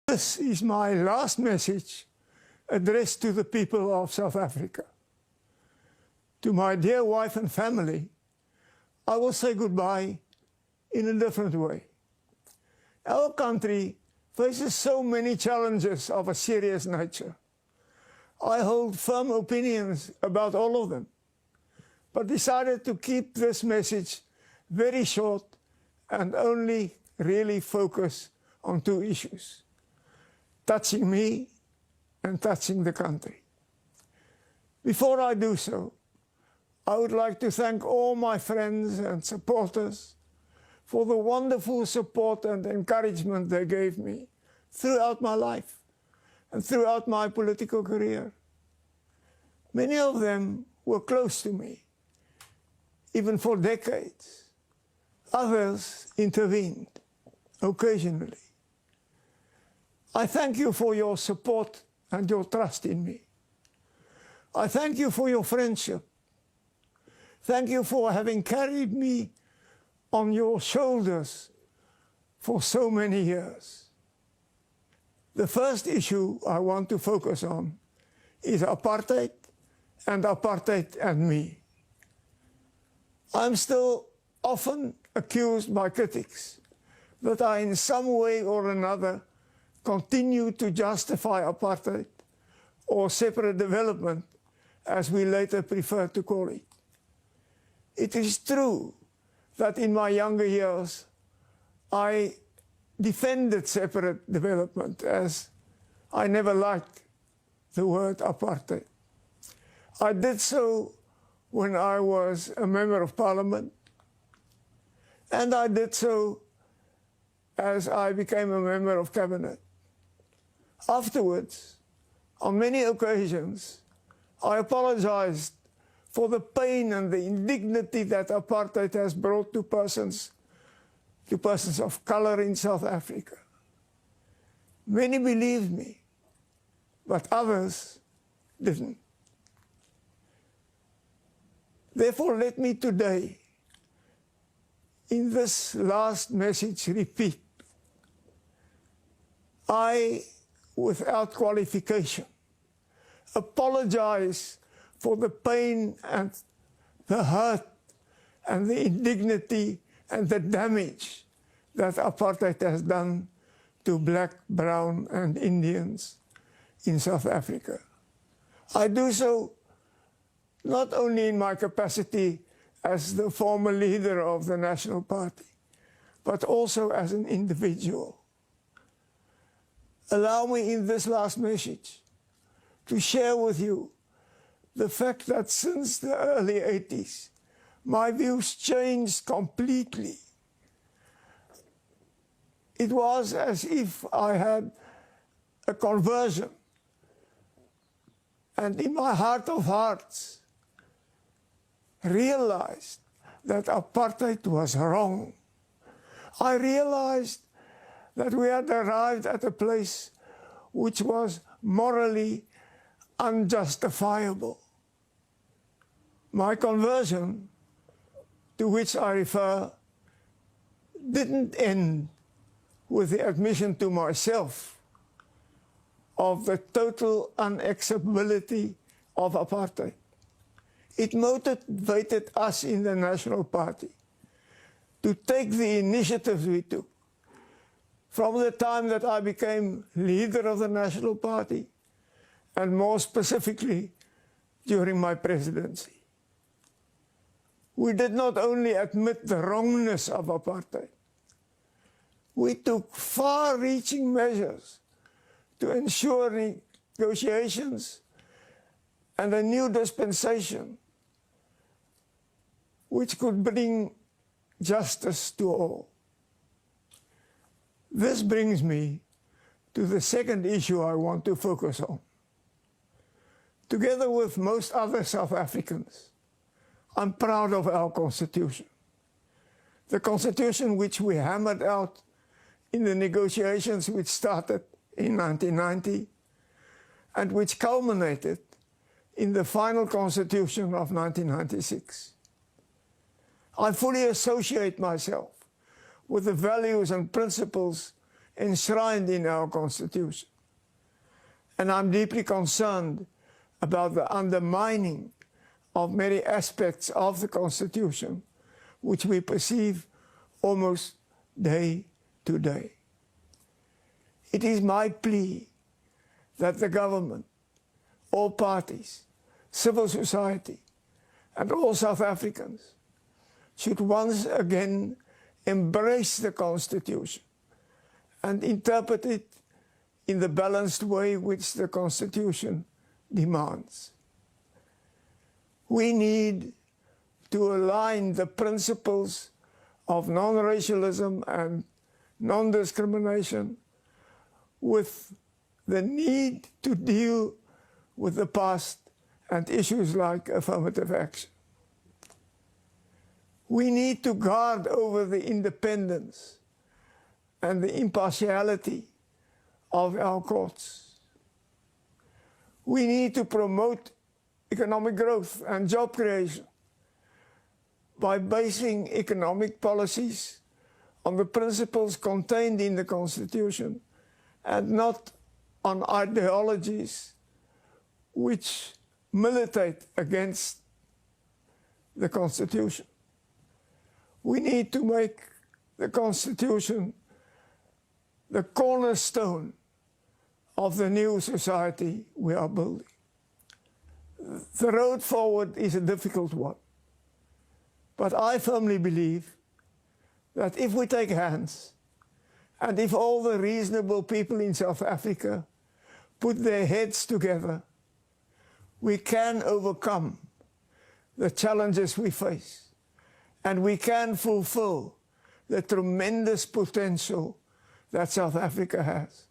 This is my last message addressed to the people of South Africa. To my dear wife and family, I will say goodbye in a different way. Our country faces so many challenges of a serious nature. I hold firm opinions about all of them, but decided to keep this message very short and only really focus on two issues, touching me and touching the country. Before I do so, I would like to thank all my friends and supporters for the wonderful support and encouragement they gave me throughout my life and throughout my political career. Many of them were close to me, even for decades. Others intervened occasionally. I thank you for your support and your trust in me. I thank you for your friendship. Thank you for having carried me on your shoulders for so many years. The first issue I want to focus on is apartheid and me. I'm still often accused by critics that I in some way or another continue to justify apartheid or separate development, as we later prefer to call it. It is true that in my younger years, I defended separate development, as I never liked the word apartheid. I did so when I was a member of parliament, and I did so as I became a member of cabinet. Afterwards, on many occasions, I apologized for the pain and the indignity that apartheid has brought to persons of color in South Africa. Many believed me, but others didn't. Therefore, let me today, in this last message, repeat, I, without qualification, apologize for the pain and the hurt and the indignity and the damage that apartheid has done to black, brown, and Indians in South Africa. I do so not only in my capacity as the former leader of the National Party, but also as an individual. Allow me in this last message to share with you the fact that since the early 80s, my views changed completely. It was as if I had a conversion. And in my heart of hearts, realized that apartheid was wrong. I realized that we had arrived at a place which was morally unjustifiable. My conversion, to which I refer, didn't end with the admission to myself of the total unacceptability of apartheid. It motivated us in the National Party to take the initiatives we took from the time that I became leader of the National Party, and more specifically, during my presidency. We did not only admit the wrongness of apartheid, we took far-reaching measures to ensure negotiations and a new dispensation which could bring justice to all. This brings me to the second issue I want to focus on. Together with most other South Africans, I'm proud of our Constitution. The Constitution which we hammered out in the negotiations which started in 1990 and which culminated in the final Constitution of 1996. I fully associate myself with the values and principles enshrined in our Constitution. And I'm deeply concerned about the undermining of many aspects of the Constitution, which we perceive almost day to day. It is my plea that the government, all parties, civil society, and all South Africans should once again embrace the Constitution and interpret it in the balanced way which the Constitution demands. We need to align the principles of non-racialism and non-discrimination with the need to deal with the past and issues like affirmative action. We need to guard over the independence and the impartiality of our courts. We need to promote economic growth and job creation by basing economic policies on the principles contained in the Constitution and not on ideologies which militate against the Constitution. We need to make the Constitution the cornerstone of the new society we are building. The road forward is a difficult one, but I firmly believe that if we take hands, and if all the reasonable people in South Africa put their heads together, we can overcome the challenges we face, and we can fulfill the tremendous potential that South Africa has.